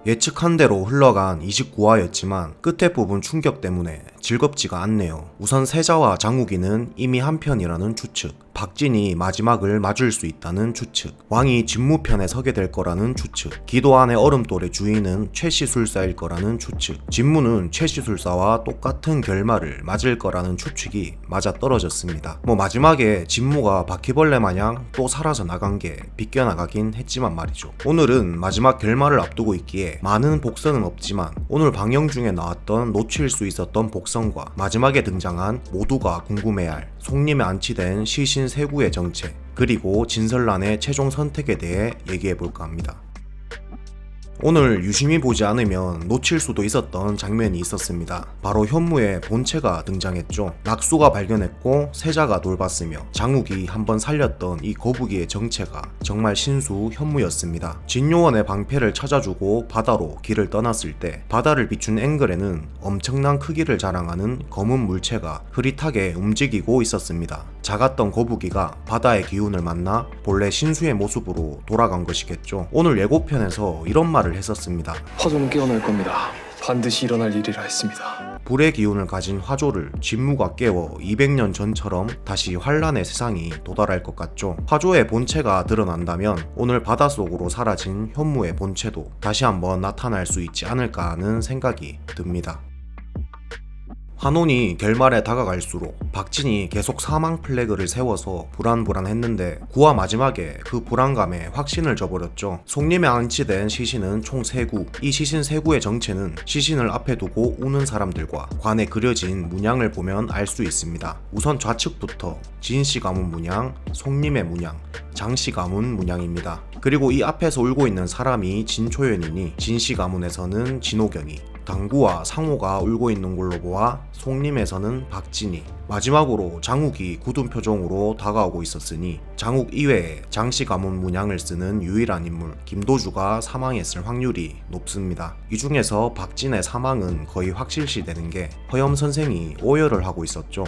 예측한 대로 흘러간 29화였지만 끝에 부분 충격 때문에 즐겁지가 않네요. 우선 세자와 장욱이는 이미 한편이라는 추측, 박진이 마지막을 맞을 수 있다는 추측, 왕이 진무편에 서게 될 거라는 추측, 기도안의 얼음돌의 주인은 최시술사일 거라는 추측, 진무는 최시술사와 똑같은 결말을 맞을 거라는 추측이 맞아떨어졌습니다. 마지막에 진무가 바퀴벌레 마냥 또 살아서 나간 게 비껴나가긴 했지만 말이죠. 오늘은 마지막 결말을 앞두고 있기에 많은 복선은 없지만 오늘 방영 중에 나왔던 놓칠 수 있었던 복선과 마지막에 등장한 모두가 궁금해할 송림에 안치된 시신 세구의 정체, 그리고 진설란의 최종 선택에 대해 얘기해볼까 합니다. 오늘 유심히 보지 않으면 놓칠 수도 있었던 장면이 있었습니다. 바로 현무의 본체가 등장했죠. 낙수가 발견했고 세자가 돌봤으며 장욱이 한번 살렸던 이 거북이의 정체가 정말 신수 현무였습니다. 진요원의 방패를 찾아주고 바다로 길을 떠났을 때 바다를 비춘 앵글에는 엄청난 크기를 자랑하는 검은 물체가 흐릿하게 움직이고 있었습니다. 작았던 거북이가 바다의 기운을 만나 본래 신수의 모습으로 돌아간 것이겠죠. 오늘 예고편에서 이런 말을 했었습니다. 화조는 깨어날 겁니다. 반드시 일어날 일이라 했습니다. 불의 기운을 가진 화조를 진무가 깨워 200년 전처럼 다시 환란의 세상이 도달할 것 같죠. 화조의 본체가 드러난다면 오늘 바닷속으로 사라진 현무의 본체도 다시 한번 나타날 수 있지 않을까 하는 생각이 듭니다. 환혼이 결말에 다가갈수록 박진이 계속 사망 플래그를 세워서 불안불안했는데 9화 마지막에 그 불안감에 확신을 줘버렸죠. 송림에 안치된 시신은 총 3구, 이 시신 3구의 정체는 시신을 앞에 두고 우는 사람들과 관에 그려진 문양을 보면 알 수 있습니다. 우선 좌측부터 진씨 가문 문양, 송림의 문양, 장씨 가문 문양입니다. 그리고 이 앞에서 울고 있는 사람이 진초연이니 진씨 가문에서는 진호경이, 당구와 상호가 울고 있는 걸로 보아 송림에서는 박진이, 마지막으로 장욱이 굳은 표정으로 다가오고 있었으니 장욱 이외에 장씨 가문 문양을 쓰는 유일한 인물 김도주가 사망했을 확률이 높습니다. 이 중에서 박진의 사망은 거의 확실시 되는 게 허염 선생이 오열을 하고 있었죠.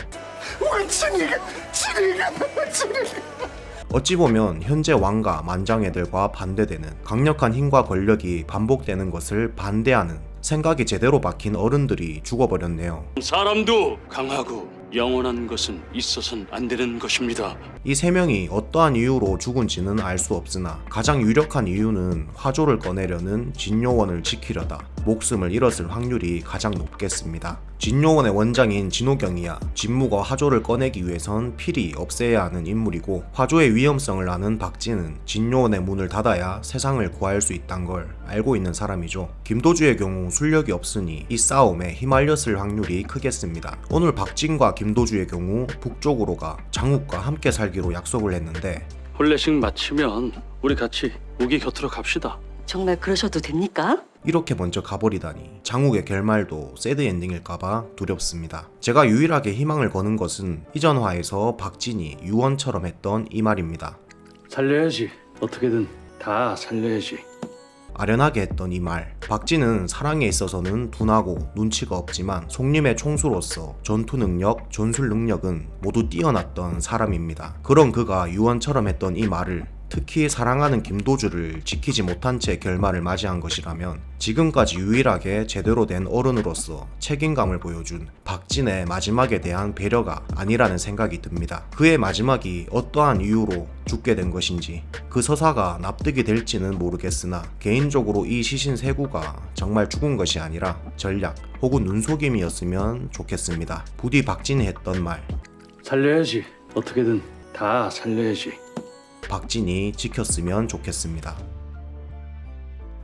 어찌 보면 현재 왕과 만장애들과 반대되는 강력한 힘과 권력이 반복되는 것을 반대하는 생각이 제대로 박힌 어른들이 죽어버렸네요. 사람도 강하고 영원한 것은 있어서는 안 되는 것입니다. 이 3명이 어떠한 이유로 죽은지는 알 수 없으나 가장 유력한 이유는 화조를 꺼내려는 진요원을 지키려다 목숨을 잃었을 확률이 가장 높겠습니다. 진요원의 원장인 진호경이야 진무가 화조를 꺼내기 위해선 필히 없애야 하는 인물이고, 화조의 위험성을 아는 박진은 진요원의 문을 닫아야 세상을 구할 수 있다는 걸 알고 있는 사람이죠. 김도주의 경우 술력이 없으니 이 싸움에 휘말렸을 확률이 크겠습니다. 오늘 박진과 김도주의 경우 북쪽으로 가 장욱과 함께 살기로 약속을 했는데 혼례식 마치면 우리 같이 우기 곁으로 갑시다. 정말 그러셔도 됩니까? 이렇게 먼저 가버리다니 장욱의 결말도 새드 엔딩일까봐 두렵습니다. 제가 유일하게 희망을 거는 것은 이전 화에서 박진이 유언처럼 했던 이 말입니다. 살려야지. 어떻게든 다 살려야지. 아련하게 했던 이 말, 박진은 사랑에 있어서는 둔하고 눈치가 없지만 송림의 총수로서 전투 능력, 전술 능력은 모두 뛰어났던 사람입니다. 그런 그가 유언처럼 했던 이 말을 특히 사랑하는 김도주를 지키지 못한 채 결말을 맞이한 것이라면 지금까지 유일하게 제대로 된 어른으로서 책임감을 보여준 박진의 마지막에 대한 배려가 아니라는 생각이 듭니다. 그의 마지막이 어떠한 이유로 죽게 된 것인지 그 서사가 납득이 될지는 모르겠으나 개인적으로 이 시신 3구가 정말 죽은 것이 아니라 전략 혹은 눈속임이었으면 좋겠습니다. 부디 박진이 했던 말, 살려야지. 어떻게든 다 살려야지. 박진이 지켰으면 좋겠습니다.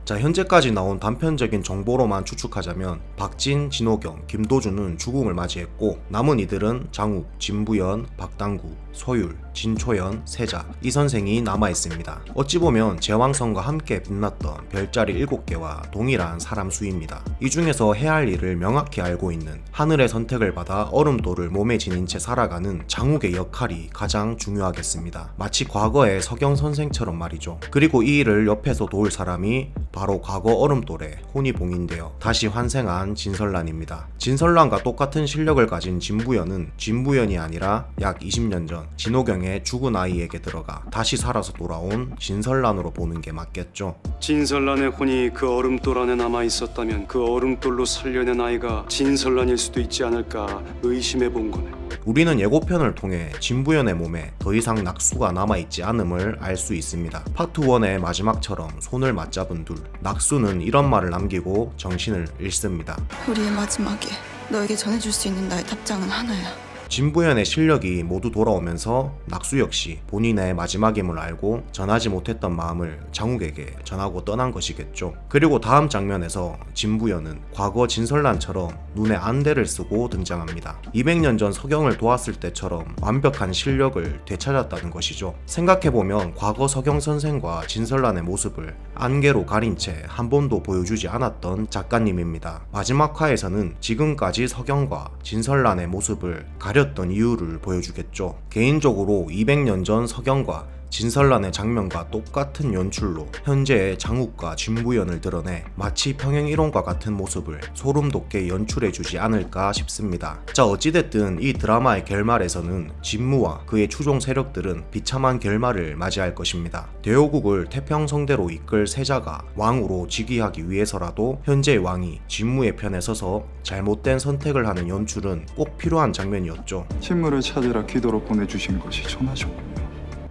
자, 현재까지 나온 단편적인 정보로만 추측하자면 박진, 진호경, 김도주는 죽음을 맞이했고 남은 이들은 장욱, 진부연, 박당구, 소율, 진초연, 세자, 이 선생이 남아있습니다. 어찌 보면 제왕성과 함께 빛났던 별자리 7개와 동일한 사람 수입니다. 이 중에서 해야 할 일을 명확히 알고 있는, 하늘의 선택을 받아 얼음돌을 몸에 지닌 채 살아가는 장욱의 역할이 가장 중요하겠습니다. 마치 과거의 서경 선생처럼 말이죠. 그리고 이 일을 옆에서 도울 사람이 바로 과거 얼음돌에 혼이 봉인되어 다시 환생한 진설란입니다. 진설란과 똑같은 실력을 가진 진부연은 진부연이 아니라 약 20년 전 진호경의 죽은 아이에게 들어가 다시 살아서 돌아온 진설란으로 보는 게 맞겠죠. 진설란의 혼이 그 얼음돌 안에 남아 있었다면 그 얼음돌로 살려낸 아이가 진설란일 수도 있지 않을까 의심해 본 거네. 우리는 예고편을 통해 진부연의 몸에 더 이상 낙수가 남아있지 않음을 알 수 있습니다. 파트 1의 마지막처럼 손을 맞잡은 둘, 낙수는 이런 말을 남기고 정신을 잃습니다. 우리의 마지막에 너에게 전해줄 수 있는 나의 답장은 하나야. 진부연의 실력이 모두 돌아오면서 낙수 역시 본인의 마지막임을 알고 전하지 못했던 마음을 장욱에게 전하고 떠난 것이겠죠. 그리고 다음 장면에서 진부연은 과거 진설란처럼 눈에 안대를 쓰고 등장합니다. 200년 전 서경을 도왔을 때처럼 완벽한 실력을 되찾았다는 것이죠. 생각해보면 과거 서경 선생과 진설란의 모습을 안개로 가린 채 한 번도 보여주지 않았던 작가님입니다. 마지막 화에서는 지금까지 서경과 진설란의 모습을 가렸던 이유를 보여주겠죠. 개인적으로 200년 전 서경과 진설란의 장면과 똑같은 연출로 현재의 장욱과 진부연을 드러내 마치 평행이론과 같은 모습을 소름 돋게 연출해주지 않을까 싶습니다. 자, 어찌됐든 이 드라마의 결말에서는 진무와 그의 추종 세력들은 비참한 결말을 맞이할 것입니다. 대호국을 태평성대로 이끌 세자가 왕으로 즉위하기 위해서라도 현재의 왕이 진무의 편에 서서 잘못된 선택을 하는 연출은 꼭 필요한 장면이었죠. 친무를 찾으라 기도로 보내주신 것이 전하셨군요.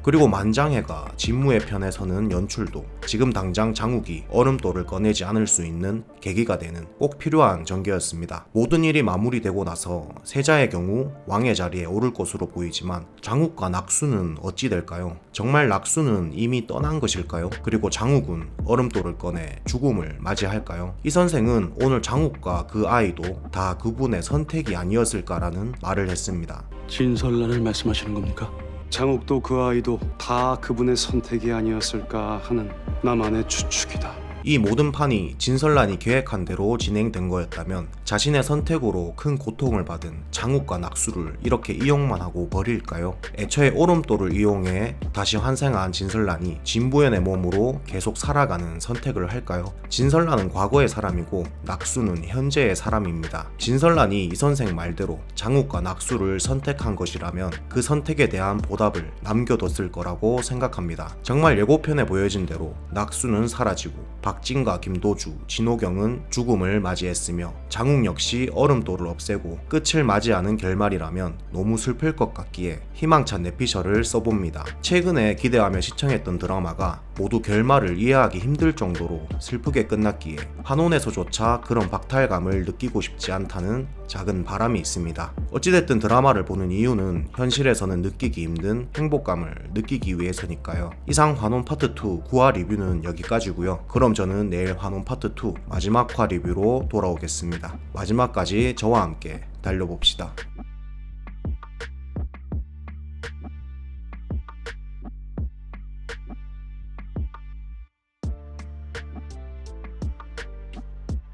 그리고 만장해가 진무의 편에 서는 연출도 지금 당장 장욱이 얼음돌을 꺼내지 않을 수 있는 계기가 되는 꼭 필요한 전개였습니다. 모든 일이 마무리되고 나서 세자의 경우 왕의 자리에 오를 것으로 보이지만 장욱과 낙수는 어찌 될까요? 정말 낙수는 이미 떠난 것일까요? 그리고 장욱은 얼음돌을 꺼내 죽음을 맞이할까요? 이 선생은 오늘 장욱과 그 아이도 다 그분의 선택이 아니었을까라는 말을 했습니다. 진설란을 말씀하시는 겁니까? 장욱도 그 아이도 다 그분의 선택이 아니었을까 하는 나만의 추측이다. 이 모든 판이 진설란이 계획한 대로 진행된 거였다면 자신의 선택으로 큰 고통을 받은 장욱과 낙수를 이렇게 이용만 하고 버릴까요? 애초에 얼음돌을 이용해 다시 환생한 진설란이 진부연의 몸으로 계속 살아가는 선택을 할까요? 진설란은 과거의 사람이고 낙수는 현재의 사람입니다. 진설란이 이 선생 말대로 장욱과 낙수를 선택한 것이라면 그 선택에 대한 보답을 남겨뒀을 거라고 생각합니다. 정말 예고편에 보여진 대로 낙수는 사라지고 박진과 김도주, 진호경은 죽음을 맞이했으며 장욱 역시 얼음돌을 없애고 끝을 맞이하는 결말이라면 너무 슬플 것 같기에 희망찬 내피셜을 써봅니다. 최근에 기대하며 시청했던 드라마가 모두 결말을 이해하기 힘들 정도로 슬프게 끝났기에 환혼에서조차 그런 박탈감을 느끼고 싶지 않다는 작은 바람이 있습니다. 어찌됐든 드라마를 보는 이유는 현실에서는 느끼기 힘든 행복감을 느끼기 위해서니까요. 이상 환혼 파트 2 9화 리뷰는 여기까지고요. 그럼 저는 내일 환혼 파트 2 마지막 화 리뷰로 돌아오겠습니다. 마지막까지 저와 함께 달려봅시다.